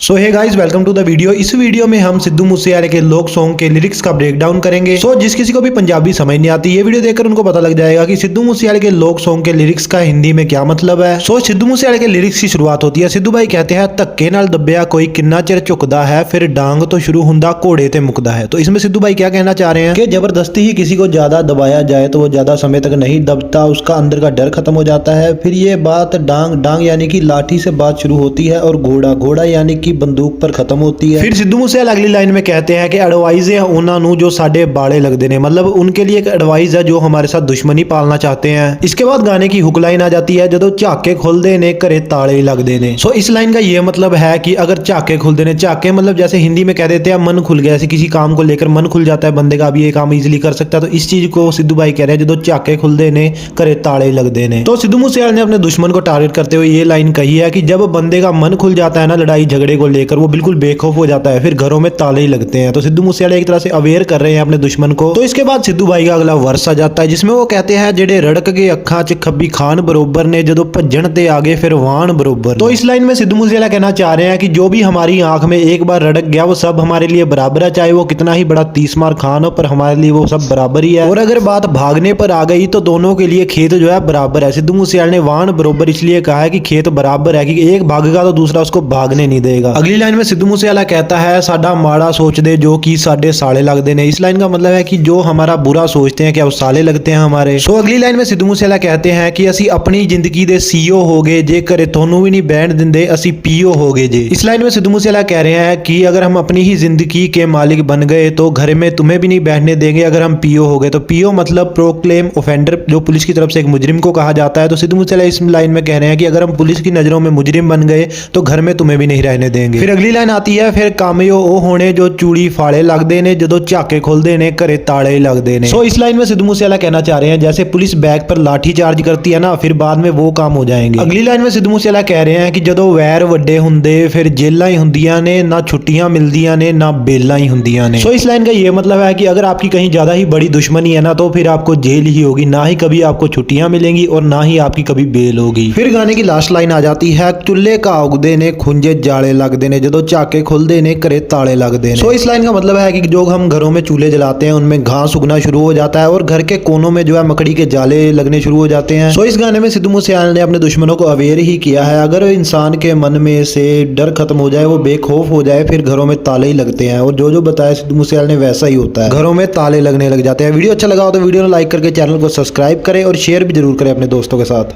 So hey guys, welcome to the video. इस video में हम सिद्धू मूसेवाले के लोक सॉन्ग के लिरिक्स का ब्रेक डाउन करेंगे। सो जिस किसी को भी पंजाबी समझ नहीं आती, ये वीडियो देखकर उनको पता लग जाएगा कि सिद्धू मूसेवाले के लोक सॉन्ग के लिरिक्स का हिंदी में क्या मतलब है। सो सिद्धू मूसेवाले के लिरिक्स की शुरुआत होती है। सिद्धू भाई कहते हैं, धक्के नाल दब्बिया कोई किन्ना चिर झुकदा है, फिर डांग तो शुरू हुंदा घोड़े ते मुकदा है। तो इसमें सिद्धू भाई क्या कहना चाह रहे हैं कि जबरदस्ती ही किसी को ज्यादा दबाया जाए तो वो ज्यादा समय तक नहीं दबता, उसका अंदर का डर खत्म हो जाता है। फिर ये बात डांग यानी कि लाठी से बात शुरू होती है, और घोड़ा यानी कि बंदूक पर खत्म होती है। फिर सिद्धू मूसेवाला अगली लाइन में कहते हैं कि एडवाइस है उन्हां नूं जो साडे बाले लगदे ने, मतलब उनके लिए एक एडवाइस है जो हमारे साथ दुश्मनी पालना चाहते हैं। इसके बाद गाने की हुक लाइन आ जाती है, जदों झाके खुलदे ने घरे ताले लगदे ने। सो इस लाइन का ये मतलब है कि अगर झाके खुलदे ने, झाके मतलब जैसे हिंदी में कह देते हैं मन खुल गया, ऐसे किसी काम को लेकर मन खुल जाता है बंदे का, अब ये काम इजीली कर सकता है। तो इस चीज को सिद्धू भाई कह रहे हैं, जदों झाके खुलदे ने घरे ताले लगदे ने। तो सिद्धू मूसेवाले ने अपने दुश्मन को टारगेट करते हुए ये लाइन कही है कि जब बंदे का मन खुल जाता है ना लड़ाई झगड़े को लेकर, वो बिल्कुल बेखौफ हो जाता है, फिर घरों में ताले ही लगते हैं। तो सिद्धू मूसेवाला एक तरह से अवेयर कर रहे हैं अपने दुश्मन को। तो इसके बाद सिद्धू भाई का अगला वर्स आ जाता है, जिसमें वो कहते हैं, जेडे रड़क के अखा च खब्बी खान बरोबर ने, जदों भज्जण ते आगे फिर वाहन बरोबर। तो इस लाइन में सिद्धू मूसेवाला कहना चाह रहे हैं कि जो भी हमारी आंख में एक बार रड़क गया वो सब हमारे लिए बराबर है, चाहे वो कितना ही बड़ा 30 मार खान हो, पर हमारे लिए वो सब बराबर ही है। और अगर बात भागने पर आ गई तो दोनों के लिए खेत जो है बराबर है। सिद्धू मूसेवाला ने वाहन बरोबर इसलिए कहा है कि खेत बराबर है, कि एक भागेगा तो दूसरा उसको भागने नहीं देगा। अगली लाइन में सिद्धू मूसेवाला कहता है, साडा माड़ा सोचदे जो कि साडे साले लगदे ने। इस लाइन का मतलब है कि जो हमारा बुरा सोचते हैं क्या वो साले लगते हैं हमारे। सो अगली लाइन में सिद्धू मूसेवाला कहते हैं कि असी अपनी जिंदगी दे सीओ हो गए, जे करे थोनू भी नहीं बैन दिंदे असी पीओ हो गए जे। इस लाइन में सिद्धू मूसेवाला कह रहे हैं कि अगर हम अपनी ही जिंदगी के मालिक बन गए तो घर में तुम्हें भी नहीं बैठने देंगे अगर हम पीओ हो गए। तो पीओ मतलब प्रोक्लेम ऑफेंडर, जो पुलिस की तरफ से एक मुजरिम को कहा जाता है। तो सिद्धू मूसेवाला इस लाइन में कह रहे हैं कि अगर हम पुलिस की नजरों में मुजरिम बन गए तो घर में तुम्हें भी नहीं रहने देंगे। फिर अगली लाइन आती है, फिर कामयो ओ होने जो चूड़ी फाड़े लगदे ने, जदों झाके खुलदे ने घरे ताले लगदे ने। सो इस लाइन में सिद्धू मूसेवाला कहना चाह रहे हैं, जैसे पुलिस बैग पर लाठी चार्ज करती है ना, फिर बाद में वो काम हो जाएंगे। अगली लाइन में सिद्धू मूसेवाला कह रहे हैं कि जदों वैर वड्डे हुंदे फिर जेलां ही हुंदियां ने, ना छुट्टियां मिलदियां ने ना बेलां ही हुंदियां ने। सो इस लाइन का ये मतलब है कि अगर आपकी कहीं ज्यादा ही बड़ी दुश्मनी है ना, तो फिर आपको जेल ही होगी, ना ही कभी आपको छुट्टियां मिलेंगी और ना ही आपकी कभी बेल होगी। फिर गाने की लास्ट लाइन आ जाती है, चुल्ले का उगदे ने खुंजे जाले लगदे ने, जदों झाके खुलदे ने घरे ताले लगदे ने। सो इस लाइन का मतलब है कि जो हम घरों में चूल्हे जलाते हैं उनमें घास उगना शुरू हो जाता है और घर के कोनों में जो है मकड़ी के जाले लगने शुरू हो जाते हैं। सो इस गाने में सिद्धू मूसेवाला ने अपने दुश्मनों को अवेयर ही किया है, अगर इंसान के मन में से डर खत्म हो जाए, वो बेखौफ हो जाए, फिर घरों में ताले ही लगते हैं। और जो बताया सिद्धू मूसेवाला ने वैसा ही होता है, घरों में ताले लगने लग जाते हैं। वीडियो अच्छा लगा हो तो वीडियो को लाइक करके चैनल को सब्सक्राइब करें और शेयर भी जरूर करें अपने दोस्तों के साथ।